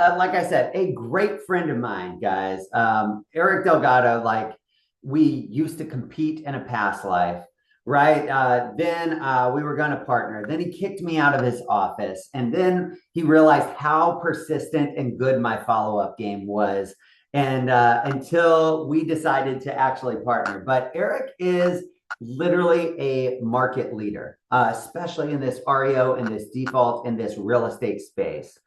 like I said, a great friend of mine, guys. Eric Delgado, like we used to compete in a past life, right? Then we were going to partner. Then he kicked me out of his office. And then he realized how persistent and good my follow up game was. And until we decided to actually partner. But Eric is literally a market leader, especially in this REO and this default in this real estate space.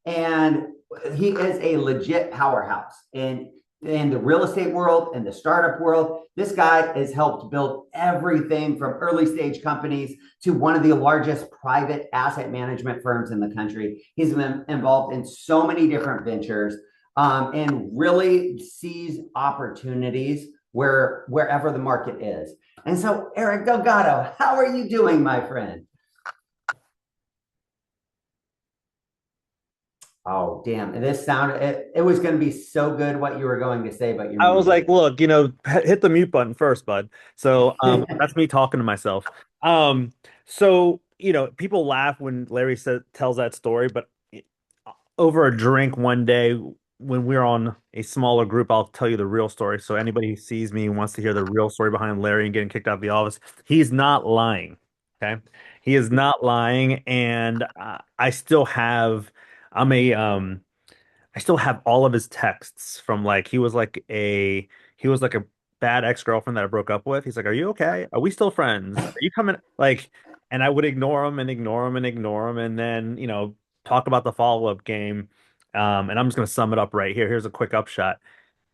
And he is a legit powerhouse in the real estate world and the startup world. This guy has helped build everything from early stage companies to one of the largest private asset management firms in the country. He's been involved in so many different ventures, and really sees opportunities wherever the market is. And so, Eric Delgado, how are you doing, my friend? Oh, damn. This sounded, it was going to be so good what you were going to say, but you're I was like, muted. look, hit the mute button first, bud. So that's me talking to myself. So people laugh when Larry tells that story, but over a drink one day when we're on a smaller group, I'll tell you the real story. So anybody who sees me and wants to hear the real story behind Larry and getting kicked out of the office, he's not lying. Okay. He is not lying. And I'm a, I still have all of his texts from like he was like a bad ex-girlfriend that I broke up with. He's like, "Are you okay? Are we still friends? Are you coming?" Like, and I would ignore him and ignore him and ignore him, and then talk about the follow-up game. And I'm just gonna sum it up right here. Here's a quick upshot.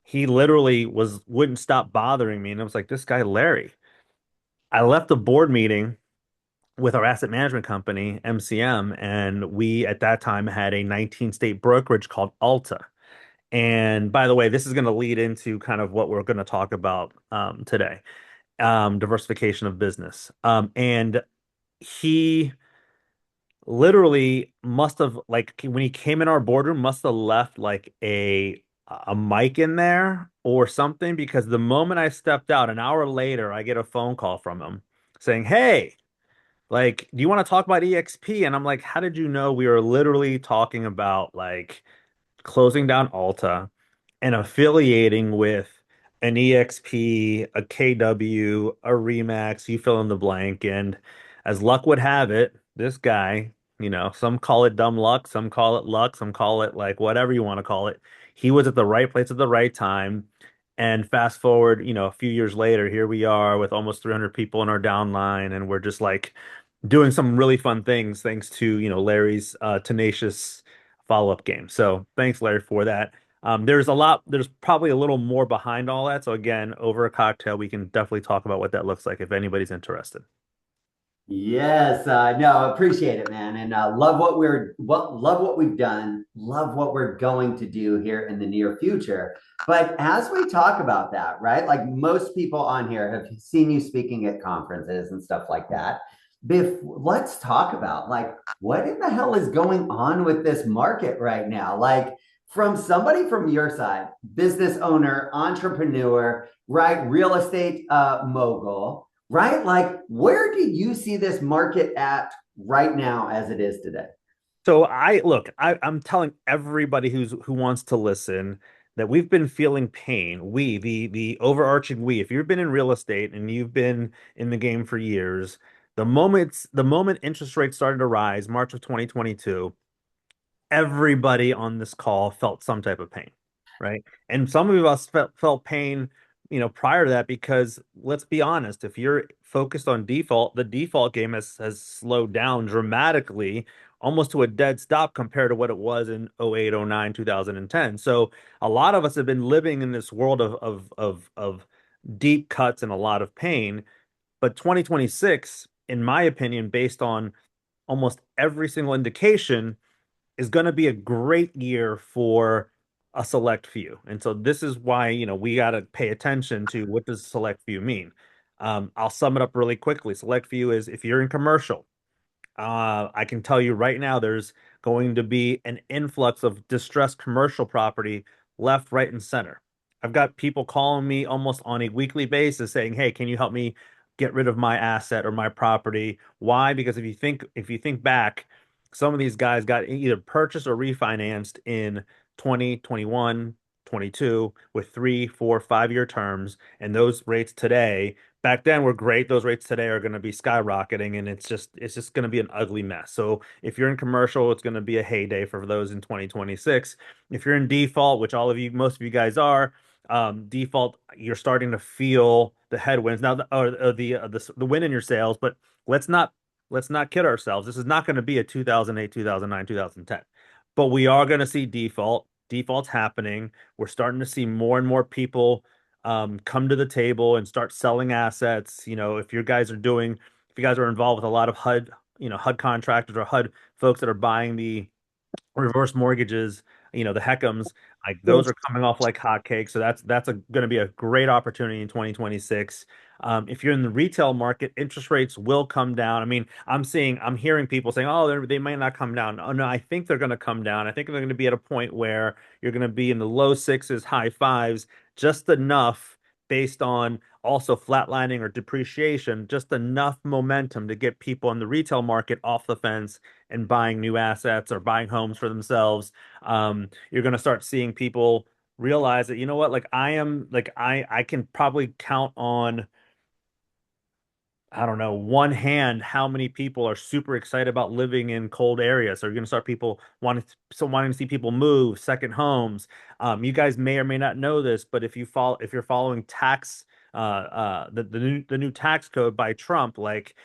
He literally wouldn't stop bothering me, and I was like, "This guy, Larry." I left the board meeting with our asset management company, MCM, and we at that time had a 19 state brokerage called Alta. And by the way, this is going to lead into kind of what we're going to talk about today, diversification of business. And he literally must have, like, when he came in our boardroom, must have left like a mic in there or something, because the moment I stepped out, an hour later, I get a phone call from him saying, "Hey, like, do you want to talk about EXP?" And I'm like, "How did you know?" We were literally talking about like closing down Alta and affiliating with an EXP, a KW, a Remax, you fill in the blank. And as luck would have it, this guy, some call it dumb luck, some call it like whatever you want to call it. He was at the right place at the right time. And fast forward, a few years later, here we are with almost 300 people in our downline, and we're just like doing some really fun things thanks to, Larry's tenacious follow-up game. So thanks, Larry, for that. There's probably a little more behind all that. So again, over a cocktail, we can definitely talk about what that looks like if anybody's interested. Yes, no, appreciate it, man, and love what we've done, love what we're going to do here in the near future. But as we talk about that, right? Like most people on here have seen you speaking at conferences and stuff like that. Let's talk about like what in the hell is going on with this market right now? Like from somebody from your side, business owner, entrepreneur, right? Real estate mogul, right? Like, where do you see this market at right now as it is today? So I'm telling everybody who wants to listen that we've been feeling pain. The overarching we, if you've been in real estate and you've been in the game for years, the moment interest rates started to rise, March of 2022, everybody on this call felt some type of pain, right? And some of us felt pain, prior to that, because let's be honest, if you're focused on default, the default game has slowed down dramatically, almost to a dead stop compared to what it was in '08, '09, 2010. So a lot of us have been living in this world of deep cuts and a lot of pain. But 2026, in my opinion, based on almost every single indication, is going to be a great year for a select few. And so this is why, we got to pay attention to what does select few mean. I'll sum it up really quickly. Select few is if you're in commercial, I can tell you right now there's going to be an influx of distressed commercial property left, right, and center. I've got people calling me almost on a weekly basis saying, "Hey, can you help me get rid of my asset or my property?" Why? Because if you think back, some of these guys got either purchased or refinanced in 2021, 22 with 3, 4, 5 year terms. And those rates today, back then were great. Those rates today are going to be skyrocketing, and it's just going to be an ugly mess. So if you're in commercial, it's going to be a heyday for those in 2026. If you're in default, which all of you, most of you guys are, default, you're starting to feel the headwinds now, or the wind in your sails. But let's not let's not kid ourselves. This is not going to be a 2008, 2009, 2010. But we are going to see defaults happening. We're starting to see more and more people come to the table and start selling assets. If you guys are involved with a lot of HUD, HUD contractors or HUD folks that are buying the reverse mortgages, the HECMs, like those are coming off like hotcakes. So that's going to be a great opportunity in 2026. If you're in the retail market, interest rates will come down. I mean, I'm hearing people saying, oh, they might not come down. Oh, no, I think they're going to come down. I think they're going to be at a point where you're going to be in the low sixes, high fives, just enough based on also flatlining or depreciation, just enough momentum to get people in the retail market off the fence and buying new assets or buying homes for themselves. You're going to start seeing people realize that, you know what, like I can probably count on, I don't know, one hand how many people are super excited about living in cold areas. So you're going to start people wanting to see people move, second homes. You guys may or may not know this, but if you're following the new tax code by Trump, like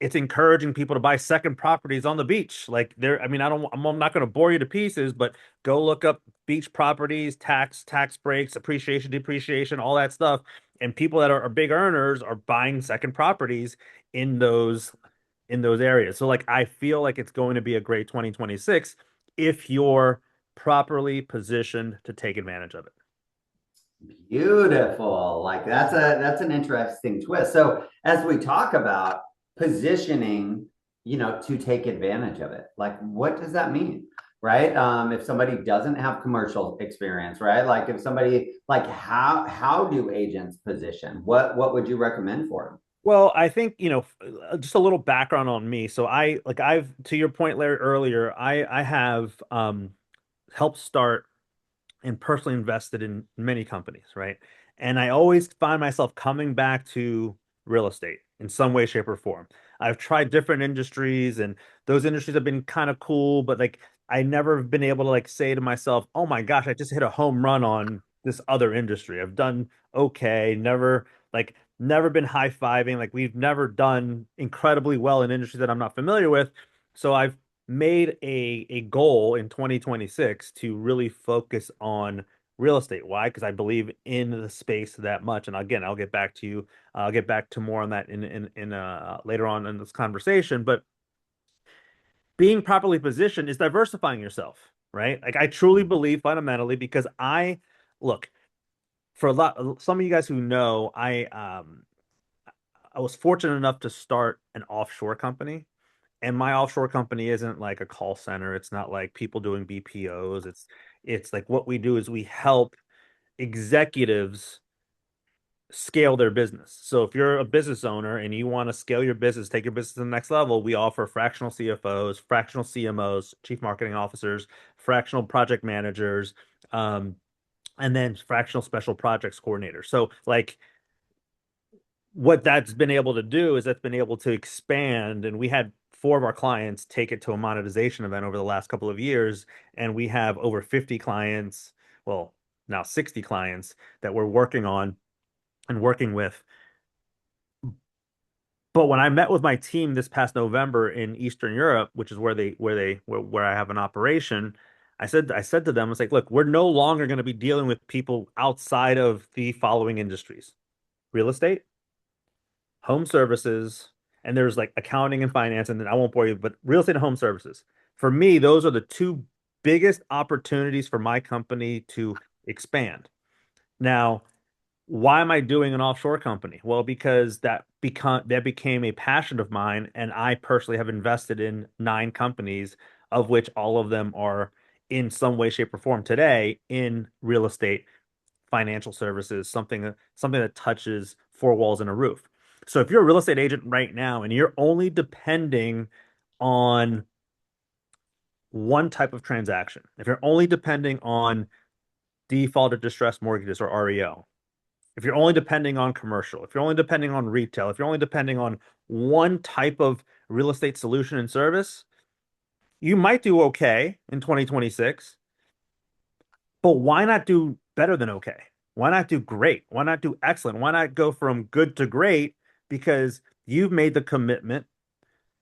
it's encouraging people to buy second properties on the beach. Like there, I mean, I'm not going to bore you to pieces, but go look up beach properties, tax breaks, appreciation, depreciation, all that stuff. And people that are big earners are buying second properties in those in those areas. So like I feel like it's going to be a great 2026 if you're properly positioned to take advantage of it. Beautiful. Like that's an interesting twist. So as we talk about positioning, to take advantage of it, like what does that mean? Right? If somebody doesn't have commercial experience, right? Like if somebody like how do agents position? What would you recommend for them? Well, I think, just a little background on me. So I've to your point, Larry, earlier, I have helped start and personally invested in many companies, right? And I always find myself coming back to real estate in some way, shape, or form. I've tried different industries, and those industries have been kind of cool, but like I never have been able to like say to myself, "Oh my gosh, I just hit a home run on this other industry." I've done okay, never been high-fiving. Like we've never done incredibly well in industries that I'm not familiar with. So I've made a goal in 2026 to really focus on real estate. Why? Because I believe in the space that much. And again, I'll get back to you. I'll get back to more on that in later on in this conversation. But being properly positioned is diversifying yourself, right? Like I truly believe fundamentally because I look for a lot. Some of you guys who know, I was fortunate enough to start an offshore company. And my offshore company isn't like a call center. It's not like people doing BPOs. It's like what we do is we help executives scale their business. So if you're a business owner and you want to scale your business, take your business to the next level, we offer fractional CFOs, fractional CMOs, chief marketing officers, fractional project managers, and then fractional special projects coordinators. So like what that's been able to do is that's been able to expand. And we had four of our clients take it to a monetization event over the last couple of years. And we have over 50 clients, well, now 60 clients that we're working on and working with. But when I met with my team this past November in Eastern Europe, which is where I have an operation, I said to them, I was like, look, we're no longer going to be dealing with people outside of the following industries: real estate, home services, and there's like accounting and finance, and then I won't bore you, but real estate and home services. For me, those are the two biggest opportunities for my company to expand. Now, why am I doing an offshore company? Well, because that became a passion of mine, and I personally have invested in 9 companies, of which all of them are in some way, shape, or form today in real estate, financial services, something that touches four walls and a roof. So if you're a real estate agent right now and you're only depending on one type of transaction, if you're only depending on defaulted distressed mortgages or REO, if you're only depending on commercial, if you're only depending on retail, if you're only depending on one type of real estate solution and service, you might do okay in 2026, but why not do better than okay? Why not do great? Why not do excellent? Why not go from good to great? Because you've made the commitment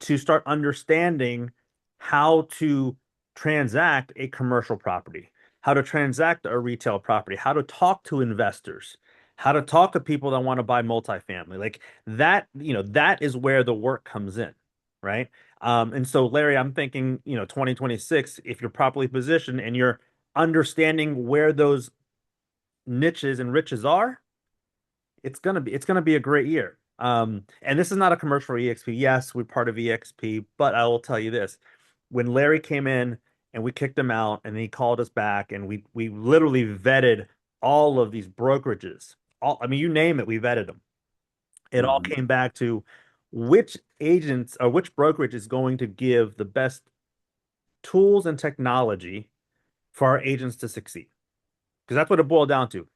to start understanding how to transact a commercial property, how to transact a retail property, how to talk to investors, how to talk to people that want to buy multifamily. Like that, that is where the work comes in, right? And so, Larry, I'm thinking, 2026, if you're properly positioned and you're understanding where those niches and riches are, it's gonna be a great year. And this is not a commercial for EXP. Yes, we're part of EXP, but I will tell you this: when Larry came in and we kicked him out, and he called us back, and we literally vetted all of these brokerages. I mean, you name it, we vetted them. It all Mhm. came back to which agents or which brokerage is going to give the best tools and technology for our agents to succeed. Because that's what it boiled down to: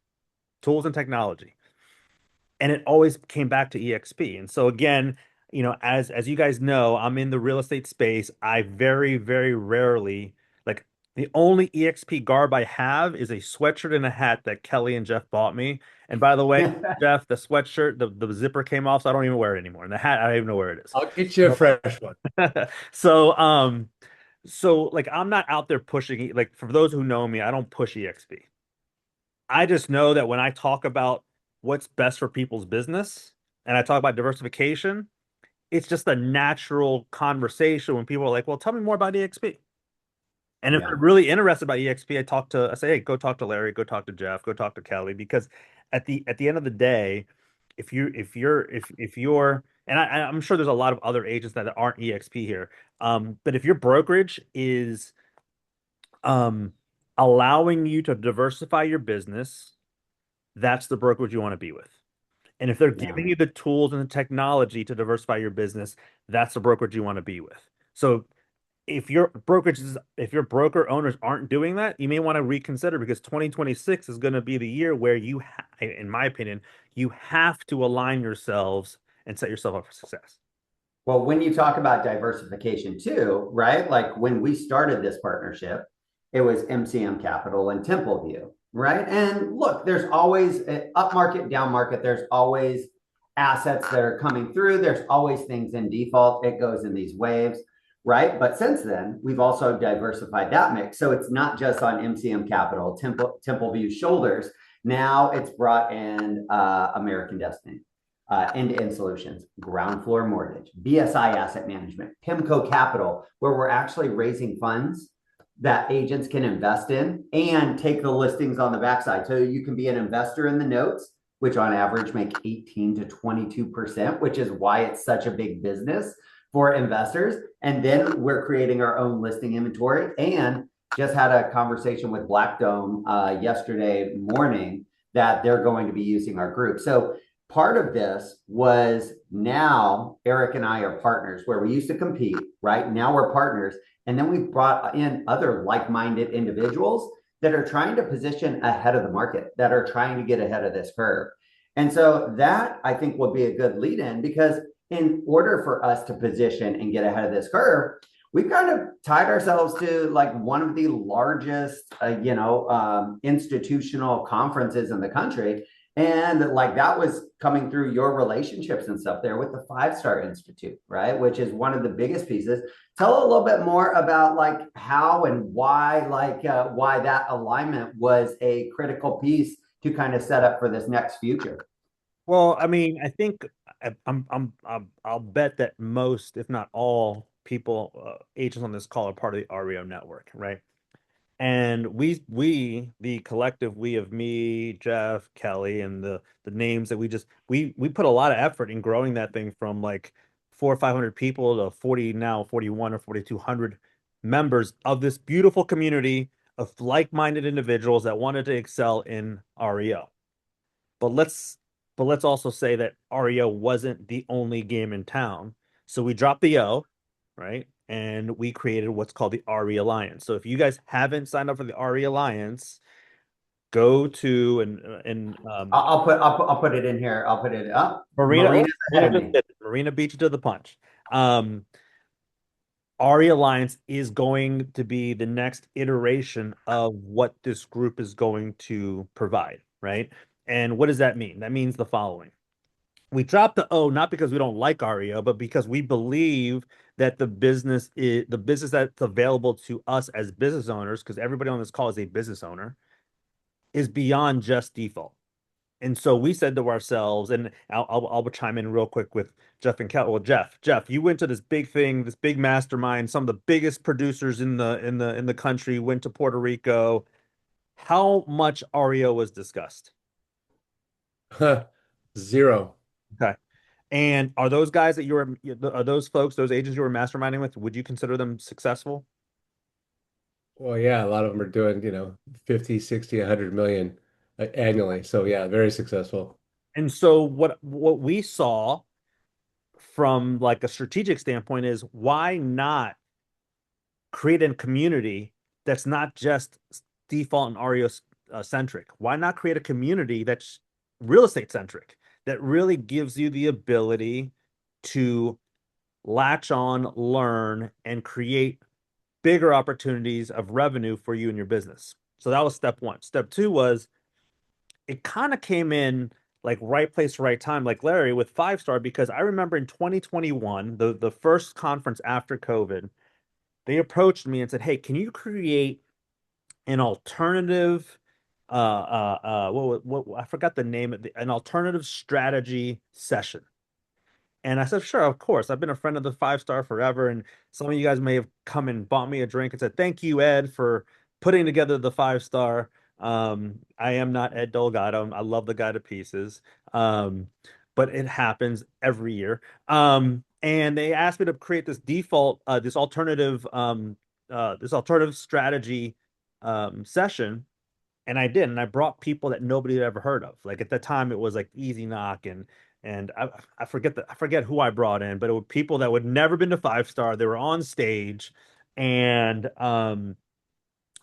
tools and technology. And it always came back to EXP. And so again, as you guys know, I'm in the real estate space. I very, very rarely, like, the only EXP garb I have is a sweatshirt and a hat that Kelly and Jeff bought me. And by the way, Jeff, the sweatshirt, the zipper came off, so I don't even wear it anymore. And the hat, I don't even know where it is. I'll get you a fresh one. So, like, I'm not out there pushing, like, for those who know me, I don't push EXP. I just know that when I talk about what's best for people's business and I talk about diversification, it's just a natural conversation when people are like, well, tell me more about EXP. And if they're Yeah. really interested by EXP, I say, hey, go talk to Larry, go talk to Jeff, go talk to Kelly, because at the end of the day, if you're and I'm sure there's a lot of other agents that aren't EXP here, but if your brokerage is um allowing you to diversify your business, that's the brokerage you want to be with. And if they're Yeah. giving you the tools and the technology to diversify your business, that's the brokerage you want to be with. So if your broker owners aren't doing that, you may want to reconsider, because 2026 is going to be the year where in my opinion, you have to align yourselves and set yourself up for success. Well, when you talk about diversification too, right? Like when we started this partnership, it was MCM Capital and Templeview, right? And look, there's always up market, down market. There's always assets that are coming through. There's always things in default. It goes in these waves, right? But since then, we've also diversified that mix. So it's not just on MCM Capital, Templeview shoulders. Now it's brought in American Destiny, end-to-end solutions, ground floor mortgage, BSI asset management, PIMCO capital, where we're actually raising funds that agents can invest in and take the listings on the backside. So you can be an investor in the notes, which on average make 18 to 22%, which is why it's such a big business for investors. And then we're creating our own listing inventory, and just had a conversation with Black Dome yesterday morning that they're going to be using our group. So part of this was, now Eric and I are partners, where we used to compete, right? Now we're partners. And then we've brought in other like-minded individuals that are trying to position ahead of the market, that are trying to get ahead of this curve. And so that, I think, will be a good lead in, because in order for us to position and get ahead of this curve, we've kind of tied ourselves to like one of the largest, institutional conferences in the country. And like that was coming through your relationships and stuff there with the Five Star Institute, right? Which is one of the biggest pieces. Tell a little bit more about like how and why, why that alignment was a critical piece to kind of set up for this next future. Well, I mean, I think I'll bet that most, if not all, people, agents on this call are part of the REO network, right? And the collective we of me, Jeff, Kelly, and the names that we put a lot of effort in growing that thing from like 400 or 500 people to 40, now 41 or 4,200 members of this beautiful community of like-minded individuals that wanted to excel in REO. But let's also say that REO wasn't the only game in town. So we dropped the O, right? and we created what's called the RE Alliance. So if you guys haven't signed up for the RE Alliance, go to I'll put it in here. I'll put it up. Marina. Oh, Marina's ahead Marina of just me. did it. Marina beat you to the punch. Um, RE Alliance is going to be the next iteration of what this group is going to provide, right? And what does that mean? That means the following. We dropped the O not because we don't like REO, but because we believe that the business that's available to us as business owners, because everybody on this call is a business owner, is beyond just default. And so we said to ourselves, and I'll chime in real quick with Jeff and Kel. Well, Jeff, you went to this big thing, this big mastermind. Some of the biggest producers in the country went to Puerto Rico. How much REO was discussed? Zero. Okay. And are those guys that are those folks, those agents you were masterminding with, would you consider them successful? Well, yeah, a lot of them are doing, 50, 60, 100 million annually. So yeah, very successful. And so what we saw from like a strategic standpoint is why not create a community that's not just default and REO centric? Why not create a community that's real estate centric that really gives you the ability to latch on, learn, and create bigger opportunities of revenue for you and your business? So that was step one. Step two was it kind of came in like right place, right time, like Larry with Five Star, because I remember in 2021, the first conference after COVID, they approached me and said, "Hey, can you create an alternative what I forgot the name of an alternative strategy session?" And I said, sure, of course. I've been a friend of the Five Star forever. And some of you guys may have come and bought me a drink and said, thank you, Ed, for putting together the Five Star. I am not Ed Delgado. I love the guy to pieces. But it happens every year. And they asked me to create this alternative strategy session, and I did, and I brought people that nobody had ever heard of. Like at the time, it was like Easy Knock and I forget who I brought in, but it were people that would never been to Five Star. They were on stage, and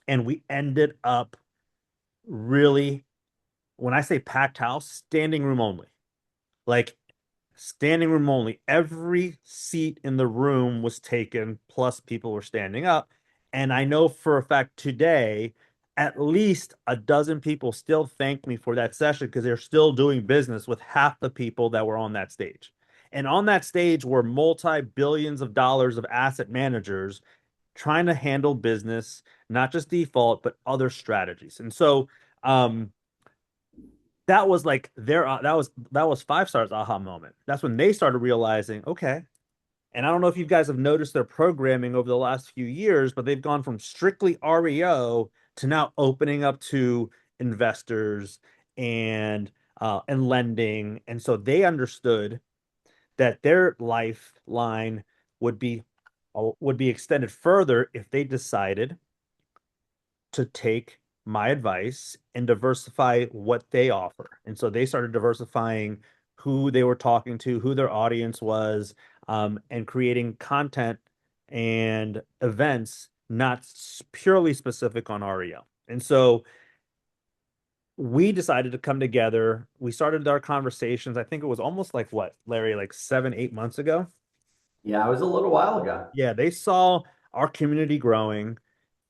we ended up really, when I say packed house, standing room only. Like standing room only. Every seat in the room was taken, plus people were standing up. And I know for a fact today, at least a dozen people still thank me for that session because they're still doing business with half the people that were on that stage. And on that stage were multi-billions of dollars of asset managers trying to handle business, not just default, but other strategies. And so that was like that was Five Stars aha moment. That's when they started realizing, okay. And I don't know if you guys have noticed their programming over the last few years, but they've gone from strictly REO to now opening up to investors and lending. And so they understood that their lifeline would be would be extended further if they decided to take my advice and diversify what they offer. And so they started diversifying who they were talking to, who their audience was, and creating content and events not purely specific on REO. And so we decided to come together. We started our conversations. I think it was almost like what, Larry, like 7, 8 months ago. Yeah, it was a little while ago. Yeah, they saw our community growing,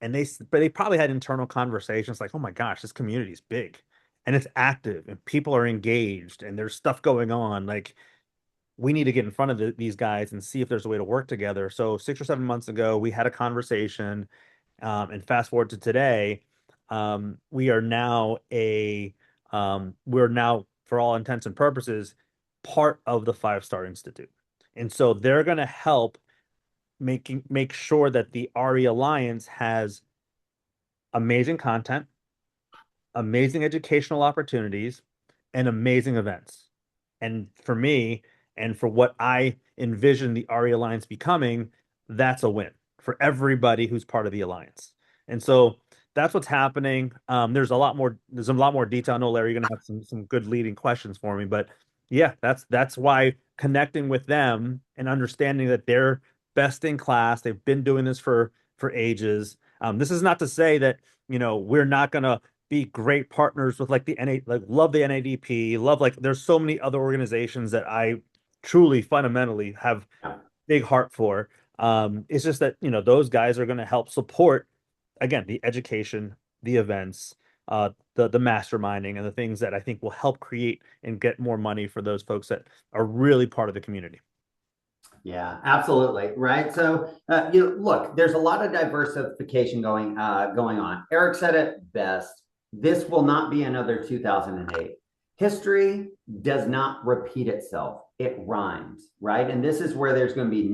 and but they probably had internal conversations like, "Oh my gosh, this community is big and it's active and people are engaged and there's stuff going on. Like we need to get in front of these guys and see if there's a way to work together." So 6 or 7 months ago, we had a conversation, and fast forward to today, we are now for all intents and purposes part of the Five Star Institute, and so they're going to help make sure that the RE Alliance has amazing content, amazing educational opportunities, and amazing events. And for me, and for what I envision the RE Alliance becoming, that's a win for everybody who's part of the Alliance. And so that's what's happening. There's a lot more detail. I know, Larry, you're gonna have some good leading questions for me, but yeah, that's why connecting with them and understanding that they're best in class. They've been doing this for ages. This is not to say that, we're not gonna be great partners with like the NA, like love the NADP, love like there's so many other organizations that I truly fundamentally have Yeah. big heart for. It's just that, those guys are going to help support, again, the education, the events, the masterminding, and the things that I think will help create and get more money for those folks that are really part of the community. Yeah, absolutely. Right. So, look, there's a lot of diversification going on. Eric said it best. This will not be another 2008. History does not repeat itself. It rhymes, right? And this is where there's going to be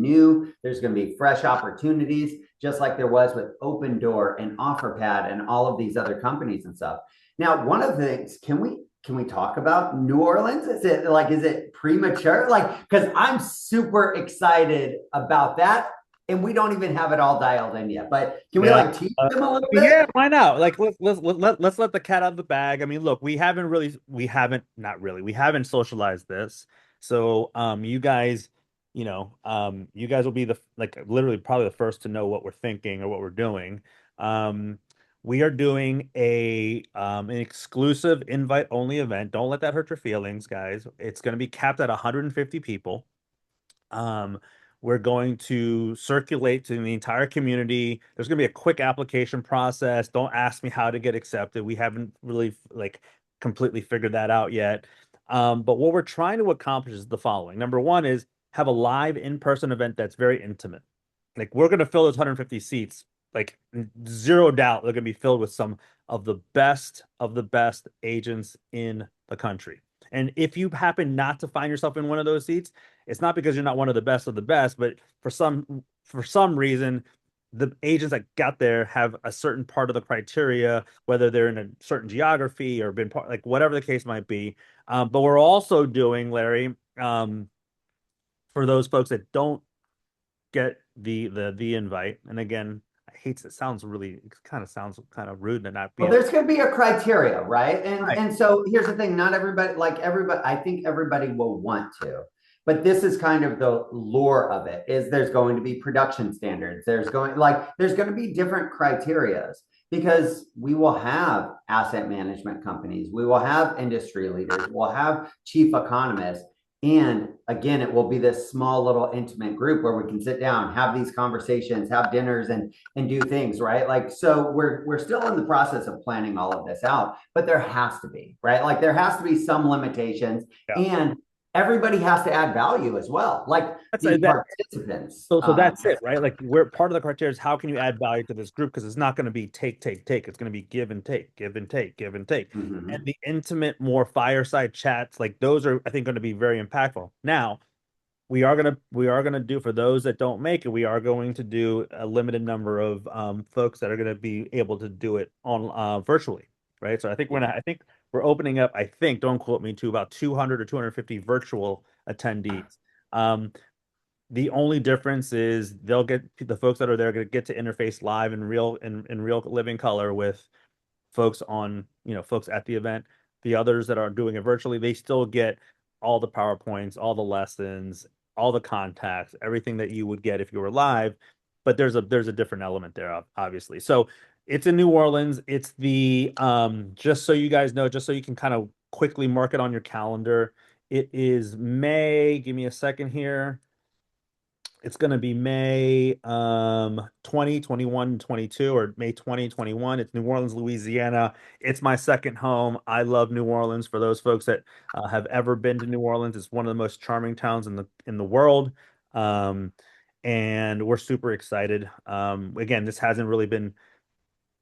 there's going to be fresh opportunities, just like there was with Open Door and OfferPad and all of these other companies and stuff. Now, one of the things, can we talk about New Orleans? Is it premature? Like, because I'm super excited about that, and we don't even have it all dialed in yet. But can we like teach them a little bit? Yeah, why not? Like let's let the cat out of the bag. I mean, look, we haven't socialized this. So you guys, you guys will be the like literally probably the first to know what we're thinking or what we're doing. Um we are doing an exclusive invite only event. Don't let that hurt your feelings, guys. It's going to be capped at 150 people. Um, we're going to circulate to the entire community. There's going to be a quick application process. Don't ask me how to get accepted. We haven't really like completely figured that out yet. But what we're trying to accomplish is the following. Number one is have a live in-person event that's very intimate. Like we're going to fill those 150 seats, like zero doubt they're going to be filled with some of the best agents in the country. And if you happen not to find yourself in one of those seats, it's not because you're not one of the best, but for some reason, the agents that got there have a certain part of the criteria, whether they're in a certain geography or been part, like whatever the case might be. But we're also doing, Larry, for those folks that don't get the invite, and again, I hate it. Sounds kind of rude to not be. Well, there's going to be a criteria, right? And Right. and so here's the thing: not everybody, like everybody, I think everybody will want to, but this is kind of the lure of it. Is there's going to be production standards. There's going to be different criterias because we will have asset management companies, we will have industry leaders, we'll have chief economists. And again, it will be this small little intimate group where we can sit down, have these conversations, have dinners, and do things, right? Like, so we're still in the process of planning all of this out, but there has to be, right? Like there has to be some limitations, Yeah. and everybody has to add value as well, like the participants. So that's it, right? Like we're part of the criteria is how can you add value to this group? Because it's not going to be take, take, take. It's going to be give and take, give and take, give and take. Mhm. And the intimate, more fireside chats, like those are, I think, going to be very impactful. Now, we are gonna do for those that don't make it, we are going to do a limited number of folks that are going to be able to do it on virtually, right? So I think we're opening up, I think, don't quote me, to about 200 or 250 virtual attendees. The only difference is they'll get the folks that are there going to get to interface live in real living color with folks folks at the event. The others that are doing it virtually, they still get all the PowerPoints, all the lessons, all the contacts, everything that you would get if you were live. But there's a different element there, obviously. So it's in New Orleans. It's the just so you guys know, just so you can kind of quickly mark it on your calendar. It is May. Give me a second here. It's going to be May 20, 21, 22, or May 2021. It's New Orleans, Louisiana. It's my second home. I love New Orleans. For those folks that have ever been to New Orleans, it's one of the most charming towns in the world. Um, and we're super excited. Again, this hasn't really been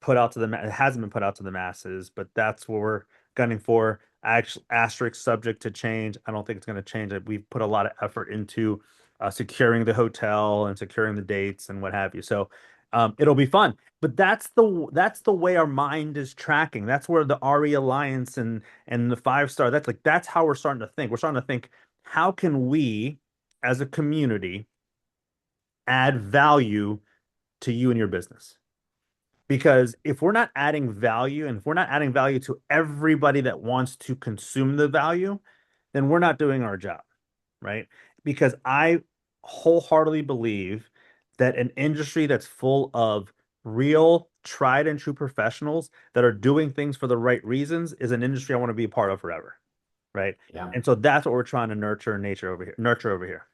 put out to it hasn't been put out to the masses, but that's what we're gunning for. Actually, asterisk subject to change. I don't think it's going to change. We've put a lot of effort into securing the hotel and securing the dates and what have you. So it'll be fun. But that's the way our mind is tracking. That's where the RE Alliance and the 5 star. That's how we're starting to think. We're starting to think, how can we, as a community, add value to you and your business? Because if we're not adding value, and if we're not adding value to everybody that wants to consume the value, then we're not doing our job, right? Because I wholeheartedly believe that an industry that's full of real, tried and true professionals that are doing things for the right reasons is an industry I want to be a part of forever, right? Yeah. And so that's what we're trying to nurture over here.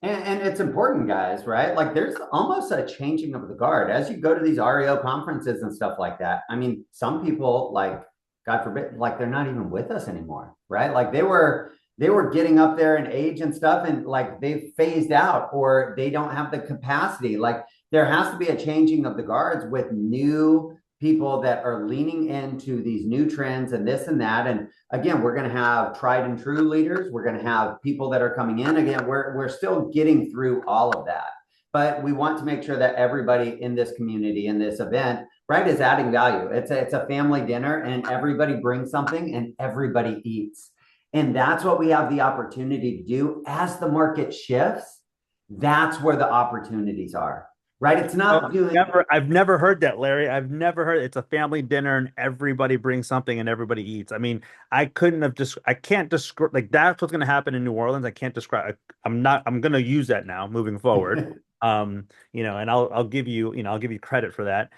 And it's important, guys, right? Like there's almost a changing of the guard as you go to these REO conferences and stuff like that. I mean, some people like, God forbid, like they're not even with us anymore, right? Like they were getting up there in age and stuff, and like they've phased out or they don't have the capacity. Like there has to be a changing of the guards with new people that are leaning into these new trends and this and that. And again, we're going to have tried and true leaders. We're going to have people that are coming in. Again, we're still getting through all of that, but we want to make sure that everybody in this community, in this event, right, is adding value. It's a family dinner, and everybody brings something, and everybody eats, and that's what we have the opportunity to do as the market shifts. That's where the opportunities are. Right? It's not doing. I've never heard that, Larry. I've never heard it's a family dinner and everybody brings something and everybody eats. I mean, I can't describe like that's what's going to happen in New Orleans. I can't describe. I'm going to use that now moving forward. And I'll give you, I'll give you credit for that.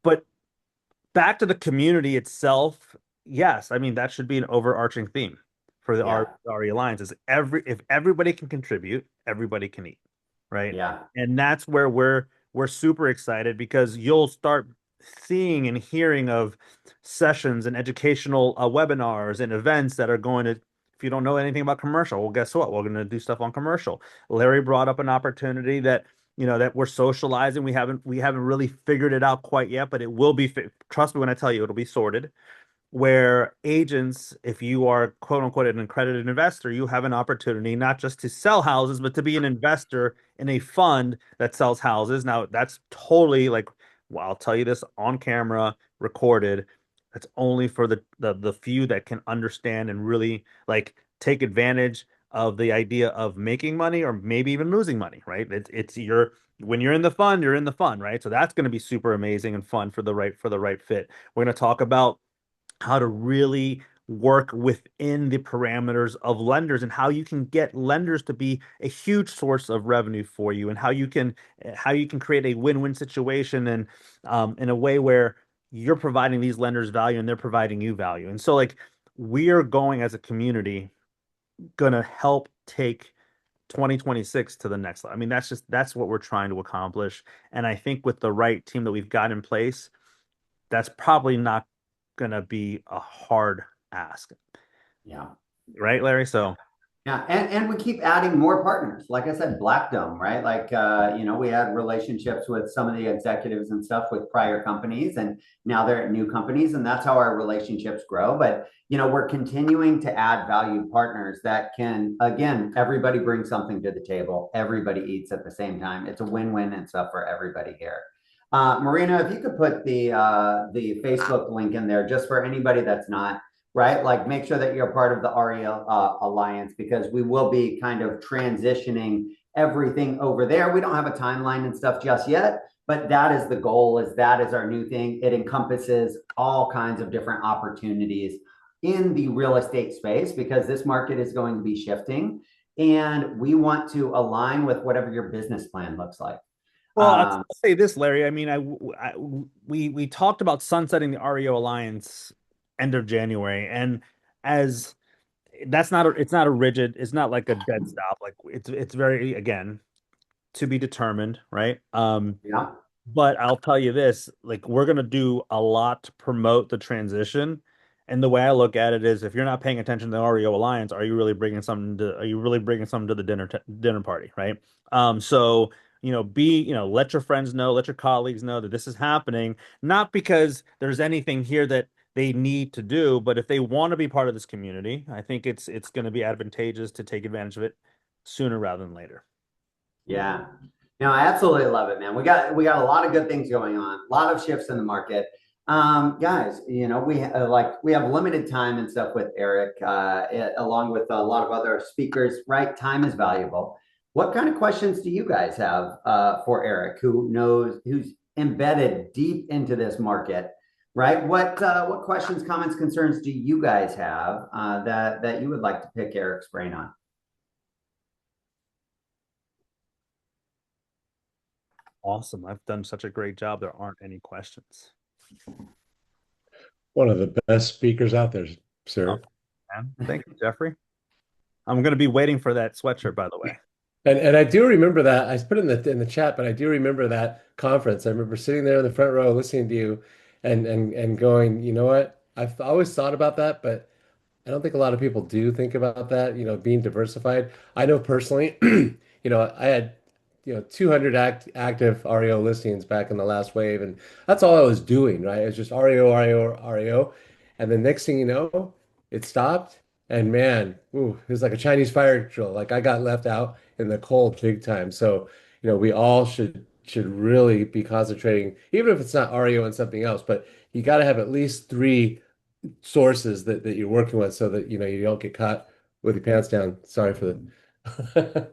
But back to the community itself, yes, I mean, that should be an overarching theme for the Yeah. RE Alliance is if everybody can contribute, everybody can eat. Right. Yeah. And that's where we're super excited because you'll start seeing and hearing of sessions and educational webinars and events that are going to, if you don't know anything about commercial, well, guess what? We're going to do stuff on commercial. Larry brought up an opportunity that, that we're socializing. We haven't really figured it out quite yet, but it will be, trust me when I tell you, it'll be sorted where agents, if you are quote unquote an accredited investor, you have an opportunity not just to sell houses, but to be an investor in a fund that sells houses. Now, that's totally like, well, I'll tell you this on camera, recorded. That's only for the few that can understand and really like take advantage of the idea of making money or maybe even losing money, right? It's your when you're in the fund, you're in the fund, right? So that's going to be super amazing and fun for the right fit. We're going to talk about how to really work within the parameters of lenders and how you can get lenders to be a huge source of revenue for you and how you can create a win-win situation and in a way where you're providing these lenders value and they're providing you value. And so like we are going as a community going to help take 2026 to the next level. I mean, that's what we're trying to accomplish. And I think with the right team that we've got in place, that's probably not going to be a hard ask. Yeah. Right, Larry? So Yeah, and we keep adding more partners. Like I said, Black Dome, right? Like we had relationships with some of the executives and stuff with prior companies, and now they're at new companies, and that's how our relationships grow. But we're continuing to add valued partners that can, again, everybody brings something to the table. Everybody eats at the same time. It's a win-win and stuff for everybody here. Marina, if you could put the Facebook link in there just for anybody that's not right? Like make sure that you're part of the REO Alliance because we will be kind of transitioning everything over there. We don't have a timeline and stuff just yet, but that is the goal, that is our new thing. It encompasses all kinds of different opportunities in the real estate space because this market is going to be shifting and we want to align with whatever your business plan looks like. well, I'll say this, Larry. I mean, we talked about sunsetting the REO Alliance end of January, and as it's not a rigid, it's not like a dead stop. Like it's very again to be determined, right? Yeah. But I'll tell you this, like we're gonna do a lot to promote the transition. And the way I look at it is, if you're not paying attention to the REO Alliance, are you really bringing something to the dinner party, right? So let your friends know, let your colleagues know that this is happening, not because there's anything here that they need to do, but if they want to be part of this community, I think it's going to be advantageous to take advantage of it sooner rather than later. Yeah. No, I absolutely love it, man. We got a lot of good things going on, a lot of shifts in the market. Guys, we have limited time and stuff with Eric, along with a lot of other speakers, right? Time is valuable. What kind of questions do you guys have for Eric, who's embedded deep into this market, right? What questions, comments, concerns do you guys have that you would like to pick Eric's brain on? Awesome. I've done such a great job. There aren't any questions. One of the best speakers out there, Oh, sir. man. Thank you, Jeffrey. I'm going to be waiting for that sweatshirt, by the way. And I do remember that. I put it in the chat, but I do remember that conference. I remember sitting there in the front row listening to you and going, you know what? I've always thought about that, but I don't think a lot of people do think about that, being diversified. I know personally, I had, 200 active REO listings back in the last wave, and that's all I was doing, right? It was just REO, REO, REO. And the next thing you know, it stopped. And man, ooh, it was like a Chinese fire drill. Like I got left out in the cold big time. So, we all should really be concentrating, even if it's not REO and something else, but you got to have at least three sources that you're working with so that you don't get caught with your pants down. Sorry for the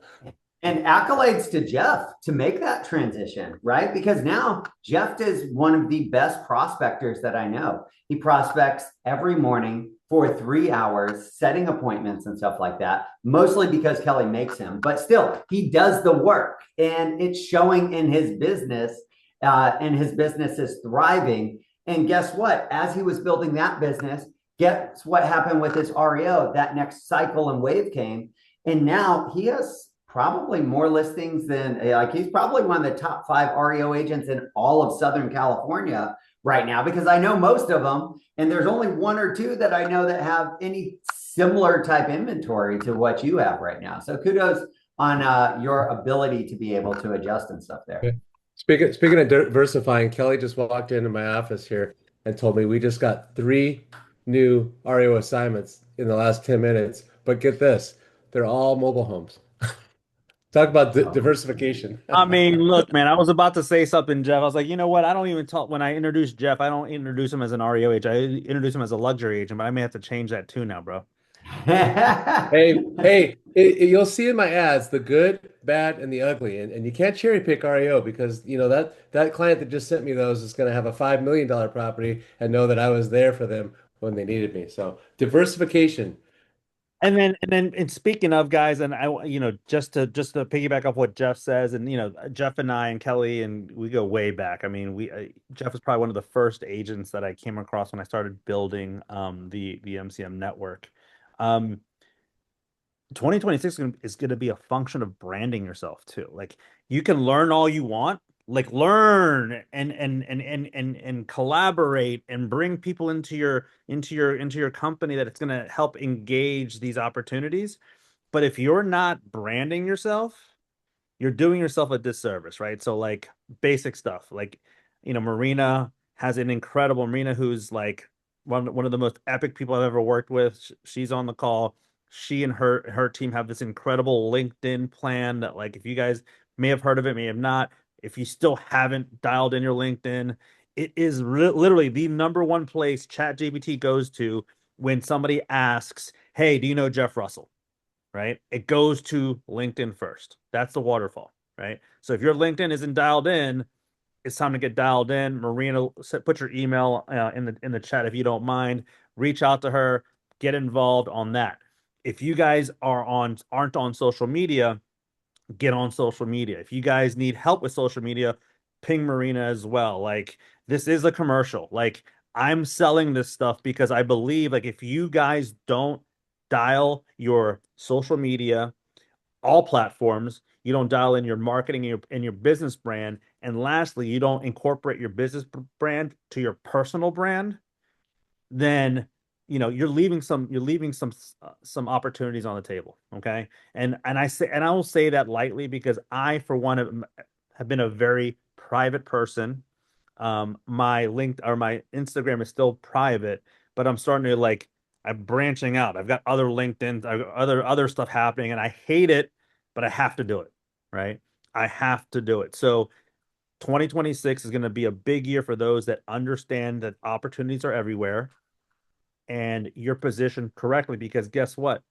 And accolades to Jeff to make that transition, right? Because now Jeff is one of the best prospectors that I know. He prospects every morning for 3 hours, setting appointments and stuff like that, mostly because Kelly makes him. But still, he does the work and it's showing in his business, and his business is thriving. And guess what? As he was building that business, guess what happened with his REO? That next cycle and wave came. And now he has probably more listings than, like, he's probably one of the top 5 REO agents in all of Southern California right now, because I know most of them, and there's only one or two that I know that have any similar type inventory to what you have right now. So kudos on your ability to be able to adjust and stuff there. Speaking of diversifying, Kelly just walked into my office here and told me we just got 3 new REO assignments in the last 10 minutes. But get this, they're all mobile homes. Talk about Oh. diversification. I mean, look, man, I was about to say something, Jeff. I was like, you know what? I don't even talk when I introduce Jeff, I don't introduce him as an REO agent. I introduce him as a luxury agent, but I may have to change that too now, bro. Hey, you'll see in my ads the good, bad, and the ugly, and you can't cherry pick REO because that client that just sent me those is going to have a $5 million property and know that I was there for them when they needed me. So diversification. And speaking of guys, and I, just to piggyback off what Jeff says, and Jeff and I and Kelly, and we go way back. I mean, Jeff was probably one of the first agents that I came across when I started building the MCM network. Um, 2026 is going to be a function of branding yourself too. Like you can learn all you want, like learn and collaborate and bring people into your company that it's going to help engage these opportunities. But if you're not branding yourself, you're doing yourself a disservice, right? So like basic stuff, like Marina has an incredible Marina who's like one of the most epic people I've ever worked with. She's on the call. She and her team have this incredible LinkedIn plan that like if you guys may have heard of it, may have not. If you still haven't dialed in your LinkedIn, it is literally the number one place ChatGPT goes to when somebody asks, "Hey, do you know Jeff Russell?" Right? It goes to LinkedIn first. That's the waterfall, right? So if your LinkedIn isn't dialed in, it's time to get dialed in. Marina, put your email in the chat if you don't mind. Reach out to her, get involved on that. If you guys aren't on social media, get on social media. If you guys need help with social media, ping Marina as well. Like this is a commercial. Like I'm selling this stuff because I believe like if you guys don't dial your social media, all platforms, you don't dial in your marketing and your business brand, and lastly, you don't incorporate your business brand to your personal brand, then you're leaving some opportunities on the table. Okay. And I will say that lightly because I, for one, have been a very private person. My link or my Instagram is still private, but I'm starting to like I'm branching out. I've got other LinkedIn, I've got other stuff happening, and I hate it, but I have to do it. Right. I have to do it. So 2026 is going to be a big year for those that understand that opportunities are everywhere and you're positioned correctly because guess what?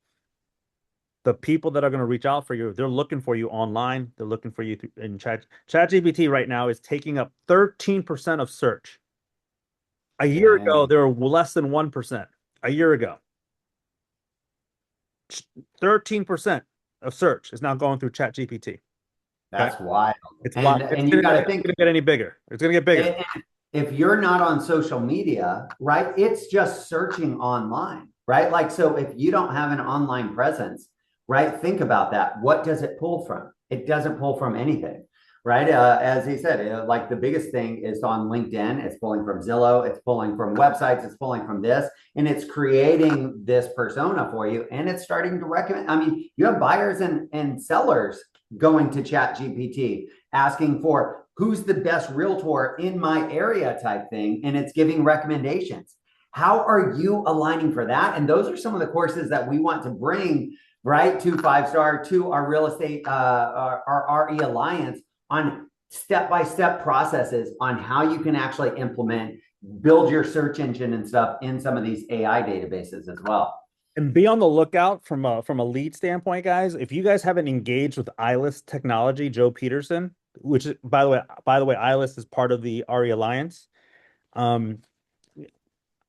The people that are going to reach out for you, they're looking for you online. They're looking for you in chat. ChatGPT right now is taking up 13% of search. A year ago, there were less than 1%. A year ago, 13% of search is now going through ChatGPT. Okay. That's wild. It's wild. And you got to It's think, gonna get any bigger. It's gonna get bigger. if you're not on social media, right, it's just searching online, right? Like, so if you don't have an online presence, right, think about that. What does it pull from? It doesn't pull from anything, right? As he said, like the biggest thing is on LinkedIn. It's pulling from Zillow, it's pulling from websites, it's pulling from this, and it's creating this persona for you. And it's starting to recommend. I mean, you have buyers and sellers going to Chat GPT asking for who's the best realtor in my area type thing, and it's giving recommendations. How are you aligning for that? And those are some of the courses that we want to bring, right, to 5 Star, to our real estate, our RE Alliance, on step-by-step processes on how you can actually implement, build your search engine and stuff in some of these AI databases as well. And be on the lookout from a lead standpoint, guys. If you guys haven't engaged with Eyas Technology, Joe Peterson, which is, by the way, Eyas is part of the RE Alliance. Um,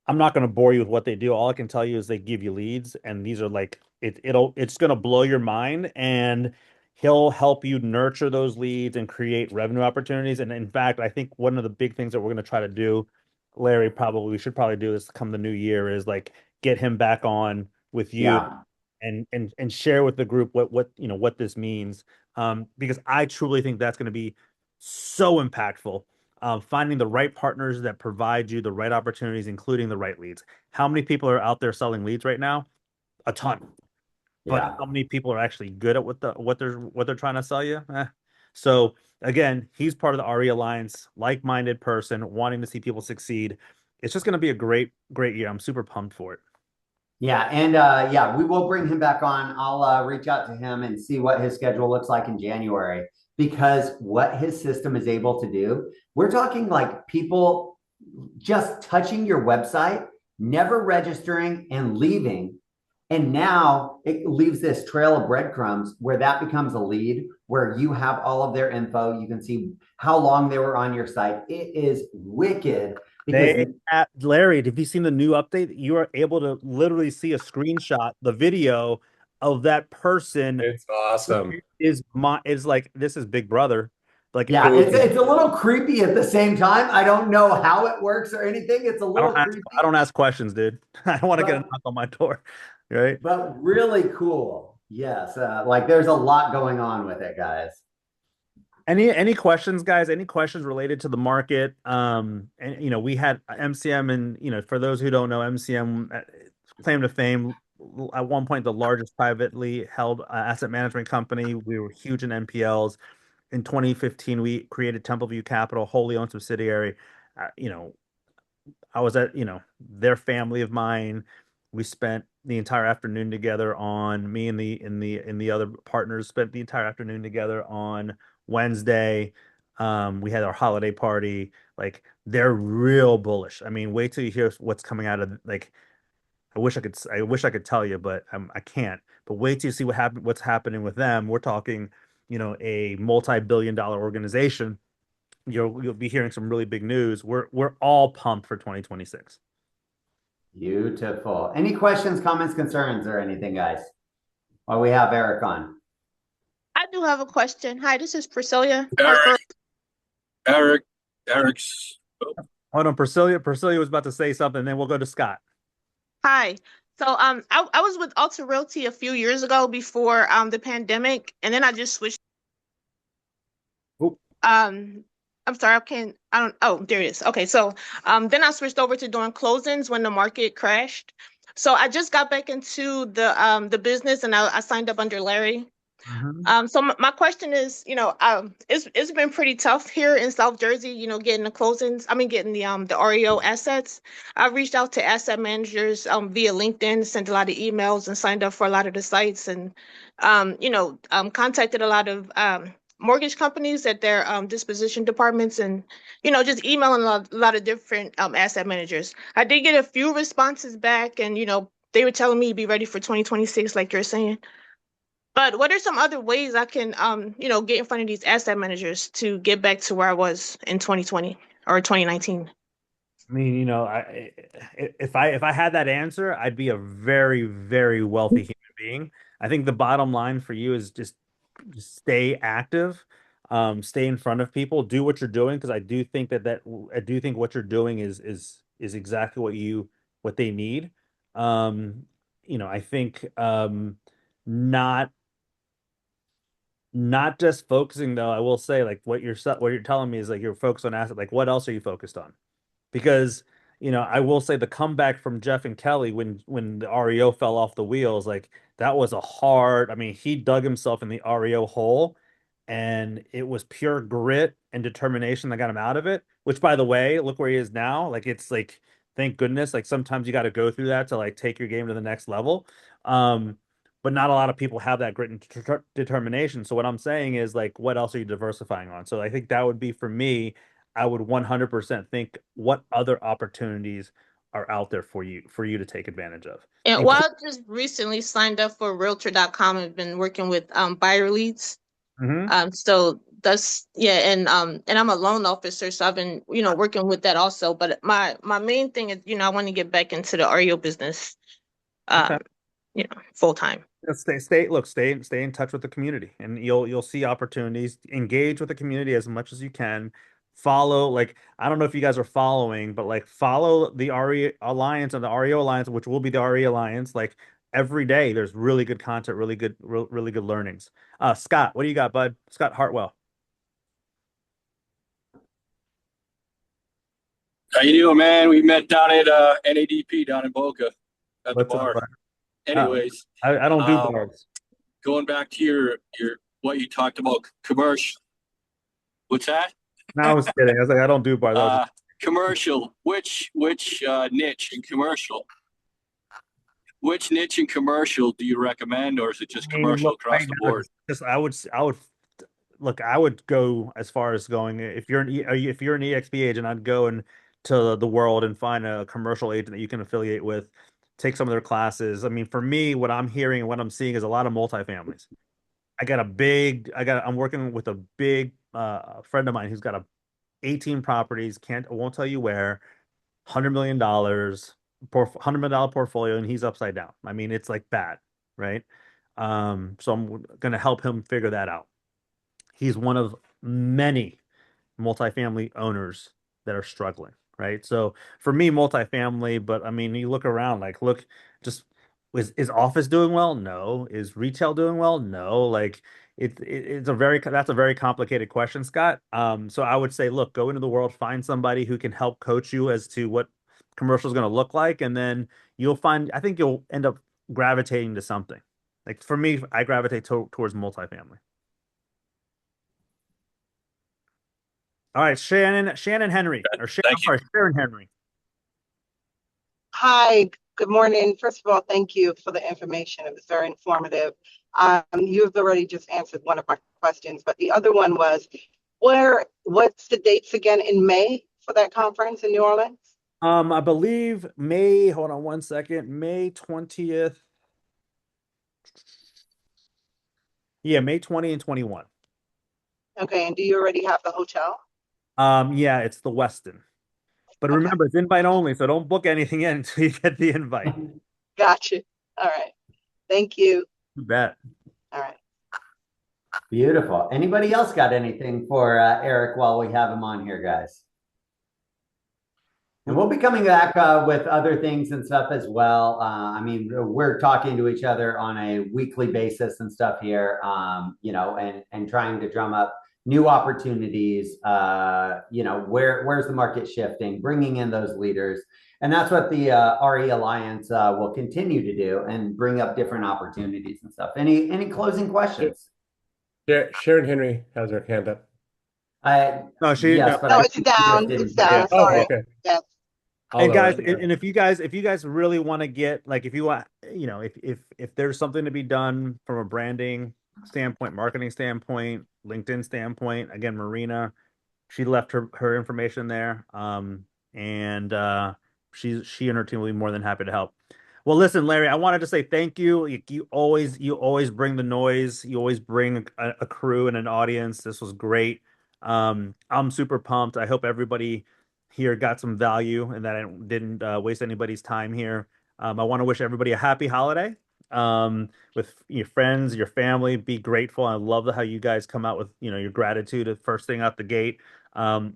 I'm not going to bore you with what they do. All I can tell you is they give you leads, and these are like it's going to blow your mind, and he'll help you nurture those leads and create revenue opportunities. And in fact, I think one of the big things that we're going to try to do, Larry, probably we should probably do this come the new year, is like get him back on with you Yeah. and share with the group what this means. Because I truly think that's going to be so impactful. Finding the right partners that provide you the right opportunities, including the right leads. How many people are out there selling leads right now? A ton. But Yeah. how many people are actually good at what they're trying to sell you? So again, he's part of the RE Alliance, like-minded person, wanting to see people succeed. It's just going to be a great, great year. I'm super pumped for it. Yeah, and yeah, we will bring him back on. I'll reach out to him and see what his schedule looks like in January, because what his system is able to do, we're talking like people just touching your website, never registering and leaving. And now it leaves this trail of breadcrumbs where that becomes a lead, where you have all of their info. You can see how long they were on your site. It is wicked because Larry, have you seen the new update? You are able to literally see a screenshot, the video of that person It's awesome. is like this is Big Brother. Like yeah, Cool. it's a little creepy at the same time. I don't know how it works or anything. It's a I little don't ask creepy, I don't ask questions, dude. I don't want to get a but knock on my door. Right? really cool. Yes, like there's a lot going on with it, guys. Any questions, guys? Any questions related to the market? And we had MCM, and for those who don't know, MCM claim to fame, at one point the largest privately held asset management company. We were huge in NPLs. In 2015, we created Templeview Capital, wholly owned subsidiary. Uh, you know, I was at, their family of mine. We spent the entire afternoon together on me and the other partners spent the entire afternoon together on Wednesday. We had our holiday party. Like they're real bullish. I mean, wait till you hear what's coming out of like I wish I could tell you, but I can't. But wait till you see what's happening with them. We're talking, a multi-billion dollar organization. You'll be hearing some really big news. We're all pumped for 2026. Beautiful. Any questions, comments, concerns, or anything, guys? While we have Eric on. I do have a question. Hi, this is Priscilla Eric, Parker. Eric's. Hold on, Priscilla was about to say something, then we'll go to Scott. Hi. So I was with Alta Realty a few years ago before the pandemic, and then I just switched. Oop. I'm sorry, I don't oh, there it is. Okay, so then I switched over to doing closings when the market crashed. So I just got back into the business, and I signed up under Larry. So my question is, it's been pretty tough here in South Jersey, getting the closings. I mean, getting the REO assets. I've reached out to asset managers via LinkedIn, sent a lot of emails, and signed up for a lot of the sites, and contacted a lot of mortgage companies at their disposition departments, and just emailing a lot of different asset managers. I did get a few responses back, and they were telling me to be ready for 2026, like you're saying. But what are some other ways I can, get in front of these asset managers to get back to where I was in 2020 or 2019? I mean, if I had that answer, I'd be a very, very wealthy human being. I think the bottom line for you is just stay active. Stay in front of people, do what you're doing, because I do think I do think what you're doing is exactly what they need. I think not not just focusing though. I will say, like, what you're telling me is like you're focused on asset. Like, what else are you focused on? Because I will say the comeback from Jeff and Kelly when the REO fell off the wheels, like that was a hard. I mean, he dug himself in the REO hole, and it was pure grit and determination that got him out of it. Which, by the way, look where he is now. Like, it's like, thank goodness. Like, sometimes you got to go through that to like take your game to the next level. But not a lot of people have that grit and determination. So what I'm saying is, like, what else are you diversifying on? So I think that would be for me. I would 100% think what other opportunities are out there for you to take advantage of. And well, I just recently signed up for Realtor.com. I've been working with buyer leads. So that's and I'm a loan officer, so I've been working with that also. But my main thing is I want to get back into the REO business, Okay. Full time. Stay in touch with the community, and you'll see opportunities. Engage with the community as much as you can. Follow, like, I don't know if you guys are following, but like follow the RE Alliance and the REO Alliance, which will be the RE Alliance. Like, every day there's really good content, really good learnings. Scott, what do you got, bud? Scott Hartwell. How you doing, man? We met down at NADP down in Boca at the What's up, bar. bud? Anyways, I don't do bars. going back to your what you talked about commercial. What's that? No, I was kidding. I was like, I don't do bars. Commercial. Which niche in commercial? Which niche in commercial do you recommend, or is it just commercial across the board? I would look. I would go as far as going, if you're an EXP agent, I'd go to the world and find a commercial agent that you can affiliate with, take some of their classes. I mean, for me, what I'm hearing and what I'm seeing is a lot of multifamilies. I'm working with a big friend of mine who's got 18 properties, won't tell you where, $100 million, $100 million portfolio, and he's upside down. I mean, it's like bad, right? So I'm gonna help him figure that out. He's one of many multifamily owners that are struggling, right? So for me, multifamily, but I mean, you look around, like, look, just is office doing well? No. Is retail doing well? No. Like, that's a very complicated question, Scott. So I would say, look, go into the world, find somebody who can help coach you as to what commercial is going to look like, and then I think you'll end up gravitating to something. Like, for me, I gravitate towards multifamily. All right, Sharon Henry, or Sharon Henry. Hi, good morning. First of all, thank you for the information. It was very informative. You've already just answered one of my questions, but the other one was, what's the dates again in May for that conference in New Orleans? I believe May, hold on one second, May 20th. Yeah, May 20 and 21. Okay, and do you already have the hotel? Yeah, it's the Westin. But remember, it's invite only, so don't book anything in until you get the invite. Gotcha. All right. Thank you. You bet. All right. Beautiful. Anybody else got anything for Eric while we have him on here, guys? And we'll be coming back with other things and stuff as well. I mean, we're talking to each other on a weekly basis and stuff here, and trying to drum up new opportunities. Where's the market shifting, bringing in those leaders. And that's what the RE Alliance will continue to do, and bring up different opportunities and stuff. Any closing questions? Sharon Henry has her hand up. It's down. It's down. Yeah. Sorry. Oh, okay. Yes. And guys, and if you guys really want to get, like, if you want, if there's something to be done from a branding standpoint, marketing standpoint, LinkedIn standpoint, again, Marina, she left her information there. And she and her team will be more than happy to help. Well, listen, Larry, I wanted to say thank you. You always bring the noise. You always bring a crew and an audience. This was great. I'm super pumped. I hope everybody here got some value and that I didn't waste anybody's time here. I want to wish everybody a happy holiday. with your friends, your family. Be grateful. I love how you guys come out with, your gratitude at first thing out the gate.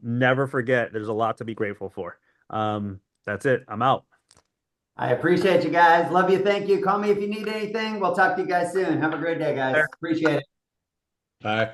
Never forget, there's a lot to be grateful for. That's it. I'm out. I appreciate you guys. Love you. Thank you. Call me if you need anything. We'll talk to you guys soon. Have a great day, guys. Appreciate it. Bye.